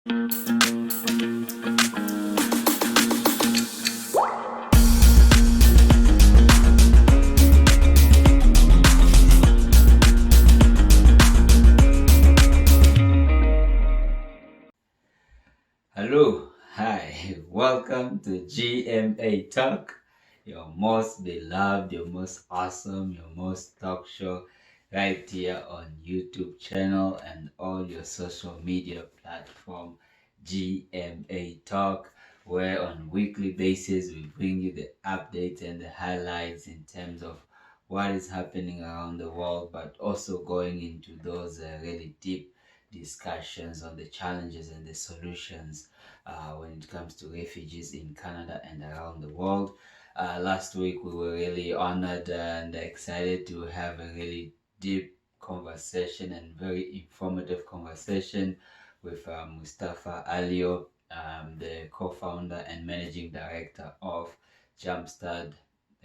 Hello, hi, welcome to GMA Talk, your most beloved, your most awesome, your most talk show right here on YouTube channel and all your social media platform GMA Talk, where on weekly basis we bring you the updates and the highlights in terms of what is happening around the world, but also going into those really deep discussions on the challenges and the solutions when it comes to refugees in Canada and around the world. Last week, we were really honored and excited to have a really deep conversation and very informative conversation with Mustafa Alio, the co-founder and managing director of Jumpstart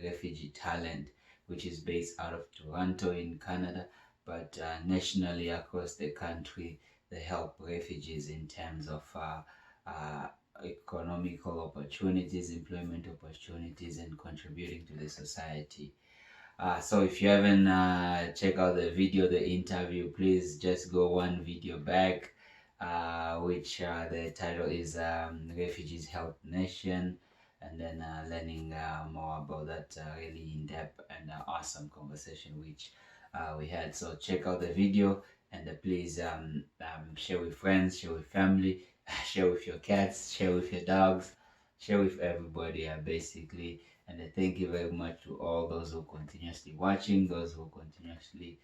Refugee Talent, which is based out of Toronto in Canada, but nationally across the country. They help refugees in terms of uh, economical opportunities, employment opportunities, and contributing to the society. So if you haven't checked out the video, the interview, please just go one video back, which the title is Refugees Help Nation, and then learning more about that really in-depth and awesome conversation which we had. So check out the video and please share with friends, share with family, share with your cats, share with your dogs, share with everybody basically. And thank you very much to all those who continuously watching, those who continuously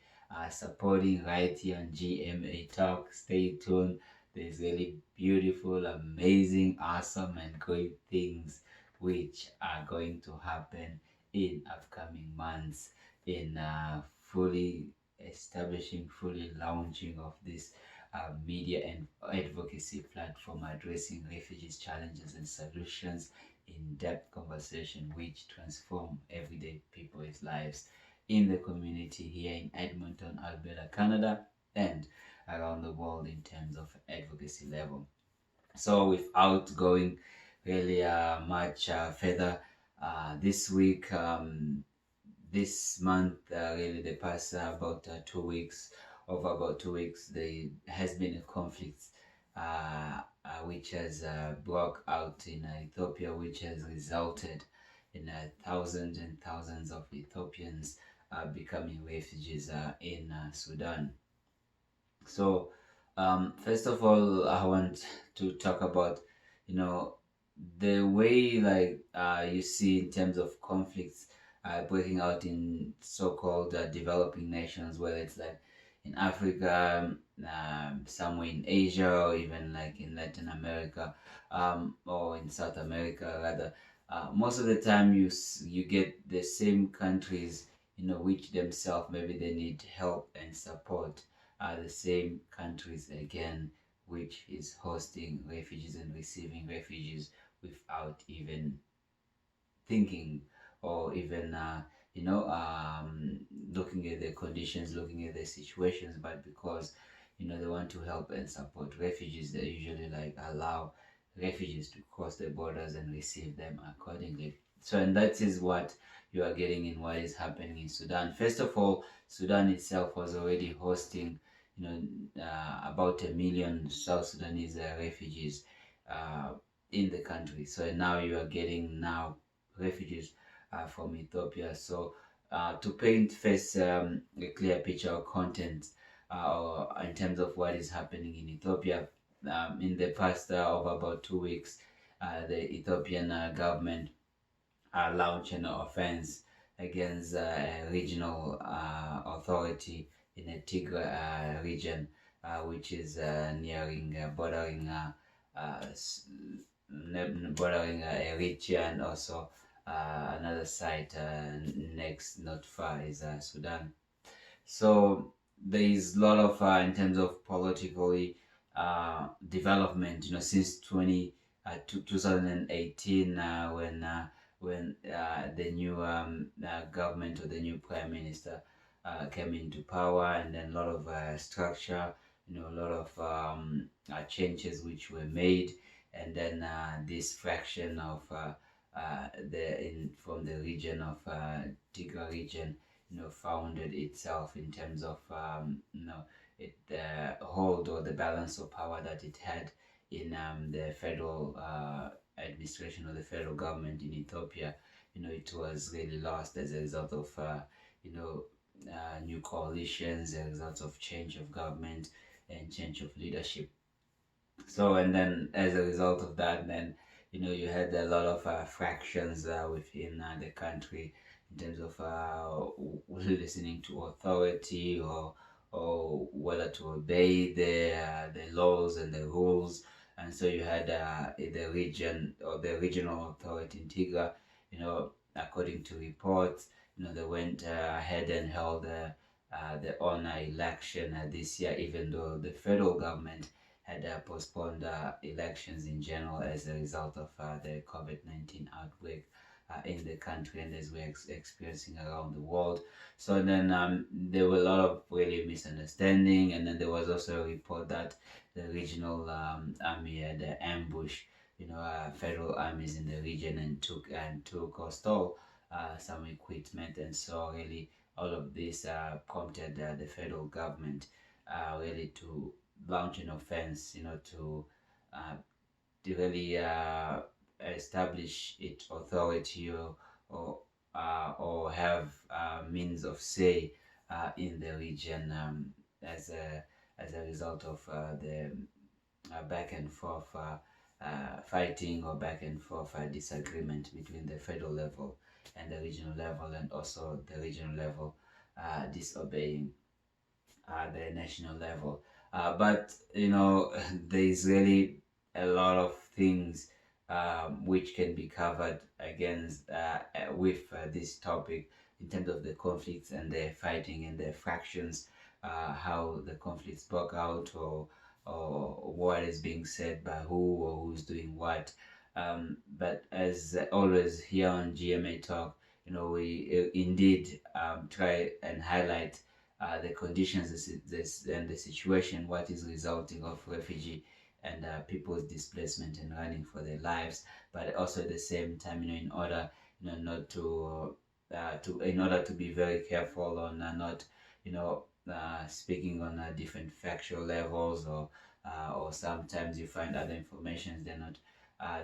supporting right here on GMA Talk. Stay tuned. There's really beautiful, amazing, awesome, and great things which are going to happen in upcoming months in fully establishing, fully launching of this media and advocacy platform addressing refugees, challenges, and solutions in-depth conversation which transform everyday people's lives in the community here in Edmonton, Alberta, Canada, and around the world in terms of advocacy level. So without going really much further, this week, this month, really the past about 2 weeks, over about 2 weeks, there has been a conflict which has broke out in Ethiopia, which has resulted in thousands and thousands of Ethiopians becoming refugees in Sudan. So, first of all, I want to talk about, you know, the way like you see in terms of conflicts breaking out in so-called developing nations, whether it's like in Africa, somewhere in Asia, or even like in Latin America, or in South America rather. Most of the time, you get the same countries, which themselves maybe they need help and support are the same countries again which is hosting refugees and receiving refugees without even thinking or even looking at their conditions, looking at their situations, but because they want to help and support refugees, they usually like allow refugees to cross the borders and receive them accordingly. So, and that is what you are getting in what is happening in Sudan. First of all, Sudan itself was already hosting about 1 million South Sudanese refugees in the country. So now you are getting now refugees from Ethiopia. So to paint first a clear picture of content or in terms of what is happening in Ethiopia, in the past of about 2 weeks, the Ethiopian government launched an offense against a regional authority in the Tigray region, which is nearing uh, s- bordering Eritrea, and also another site next, not far, is Sudan. So there is a lot of in terms of politically development, since 2018 when the new government or the new prime minister came into power, and then a lot of structure a lot of changes which were made, and then this fraction of from the region of Tigray region, founded itself in terms of it hold or the balance of power that it had in the federal administration or the federal government in Ethiopia. It was really lost as a result of you know new coalitions, as a result of change of government and change of leadership. So, and then as a result of that, then you had a lot of fractions within the country in terms of listening to authority, or whether to obey the laws and the rules. And so you had the region or the regional authority in Tigray, according to reports, they went ahead and held the honor election this year, even though the federal government had postponed elections in general as a result of the COVID-19 outbreak in the country, and as we're experiencing around the world. So then there were a lot of really misunderstanding, and then there was also a report that the regional army had ambushed federal armies in the region and took or stole some equipment. And so really all of this prompted the federal government really to launch an offense, uh, to really establish its authority, or have means of say in the region, as a result of the back and forth fighting, or back and forth disagreement between the federal level and the regional level, and also the regional level disobeying the national level. But there's really a lot of things which can be covered against with this topic, in terms of the conflicts and the fighting and the fractions, how the conflicts broke out, or what is being said by who, or who's doing what. But as always here on GMA Talk, we indeed try and highlight the conditions, and the situation, what is resulting of refugee and people's displacement and running for their lives. But also at the same time, in order not in order to be very careful on not speaking on different factual levels, or sometimes you find other informations,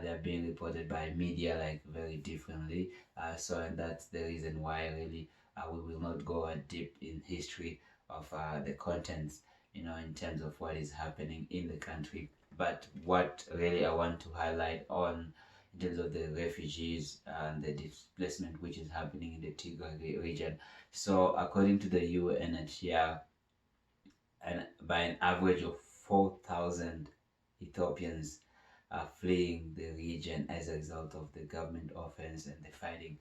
they're being reported by media like very differently. And that's the reason why really we will not go deep in history of the contents, in terms of what is happening in the country. But what really I want to highlight on, in terms of the refugees and the displacement which is happening in the Tigray region. So according to the UNHCR, and by an average of 4,000 Ethiopians are fleeing the region as a result of the government offense and the fighting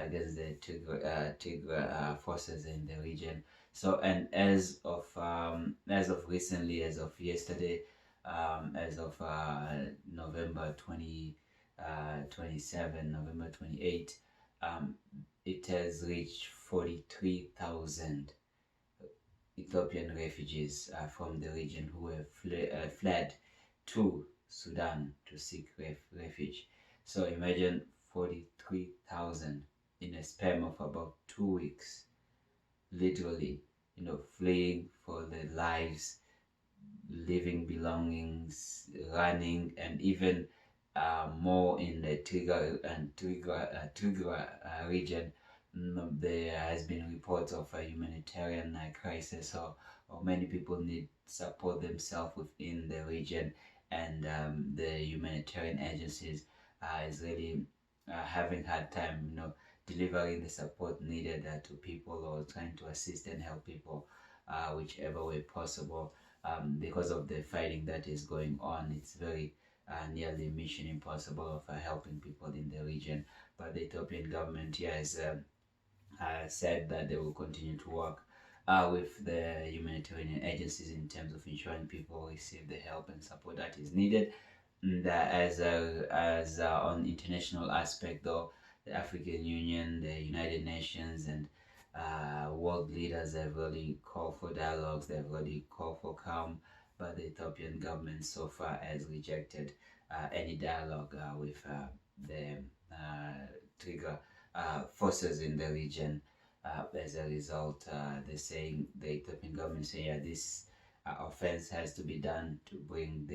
against the Tigray forces in the region. So, and as of recently, as of yesterday, as of November 27, November 28, it has reached 43,000 Ethiopian refugees from the region who have fled to Sudan to seek refuge. So imagine 43,000 in a span of about 2 weeks, literally, fleeing for their lives, leaving belongings, running, and even more in the Tigray region. There has been reports of a humanitarian crisis, or many people need support themselves within the region, and the humanitarian agencies is really having hard time, delivering the support needed to people, or trying to assist and help people whichever way possible. Because of the fighting that is going on, it's very nearly mission impossible of helping people in the region. But the Ethiopian government here has said that they will continue to work with the humanitarian agencies in terms of ensuring people receive the help and support that is needed. And as on international aspect, though, the African Union, the United Nations, and World leaders have really called for dialogues, they've really called for calm, but the Ethiopian government so far has rejected any dialogue with the Tigray forces in the region. As a result, they're saying, the Ethiopian government saying, yeah, this offense has to be done to bring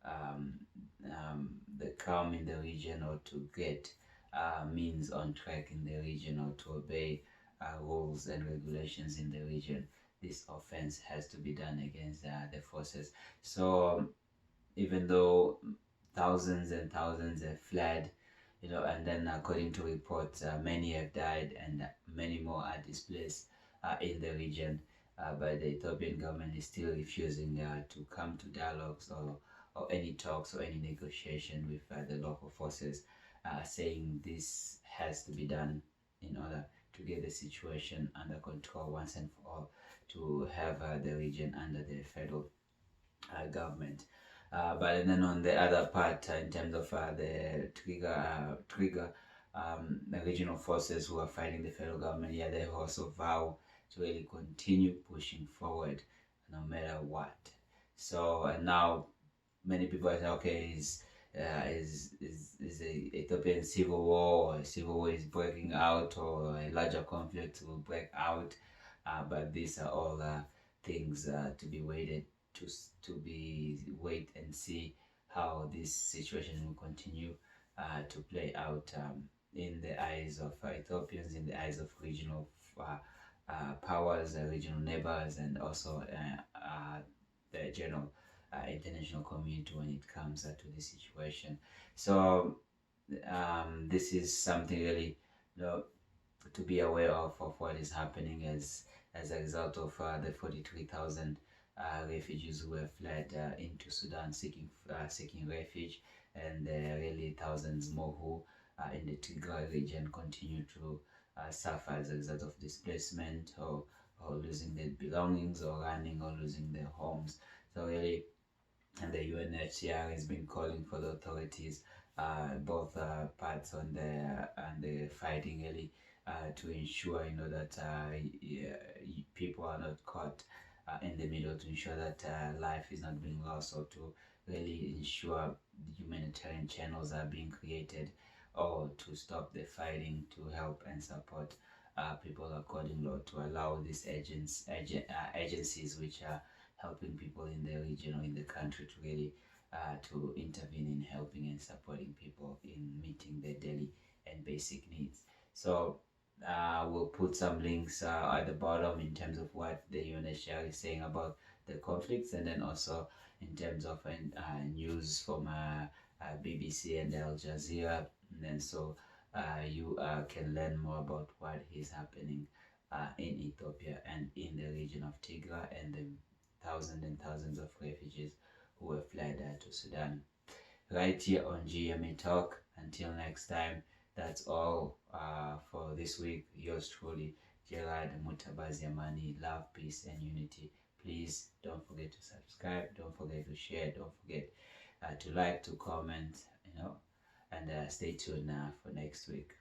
um, the calm in the region, or to get means on track in the region, or to obey rules and regulations in the region. This offense has to be done against the forces. So even though thousands and thousands have fled, and then according to reports, many have died and many more are displaced in the region. But the Ethiopian government is still refusing to come to dialogues, or any talks or any negotiation with the local forces, saying this has to be done in order to get the situation under control once and for all, to have the region under the federal government. But then on the other part, in terms of the the regional forces who are fighting the federal government, yeah, they also vow to really continue pushing forward no matter what. So now many people are saying, okay, is the Ethiopian civil war, or a civil war is breaking out, or a larger conflict will break out. But these are all things to be waited wait and see how this situation will continue to play out in the eyes of Ethiopians, in the eyes of regional powers, regional neighbors, and also the general international community when it comes to this situation. So this is something really, to be aware of what is happening as a result of the 43,000 refugees who have fled into Sudan seeking refuge, and really thousands more who in the Tigray region continue to suffer as a result of displacement, or losing their belongings, or running, or losing their homes. So really, and the UNHCR has been calling for the authorities, both parts on the fighting, really, to ensure that people are not caught in the middle, to ensure that life is not being lost, or to really ensure humanitarian channels are being created, or to stop the fighting, to help and support people accordingly, or to allow these agencies which are helping people in the region or in the country to really to intervene in helping and supporting people in meeting their daily and basic needs. So we'll put some links at the bottom in terms of what the UNHCR is saying about the conflicts, and then also in terms of news from BBC and Al Jazeera, and then so you can learn more about what is happening in Ethiopia and in the region of Tigray, and the thousands and thousands of refugees who have fled to Sudan. Right here on GMA Talk. Until next time, that's all for this week. Yours truly, Gerard Mutabazi Amani. Love, peace, and unity. Please don't forget to subscribe. Don't forget to share. Don't forget to like, to comment, and stay tuned for next week.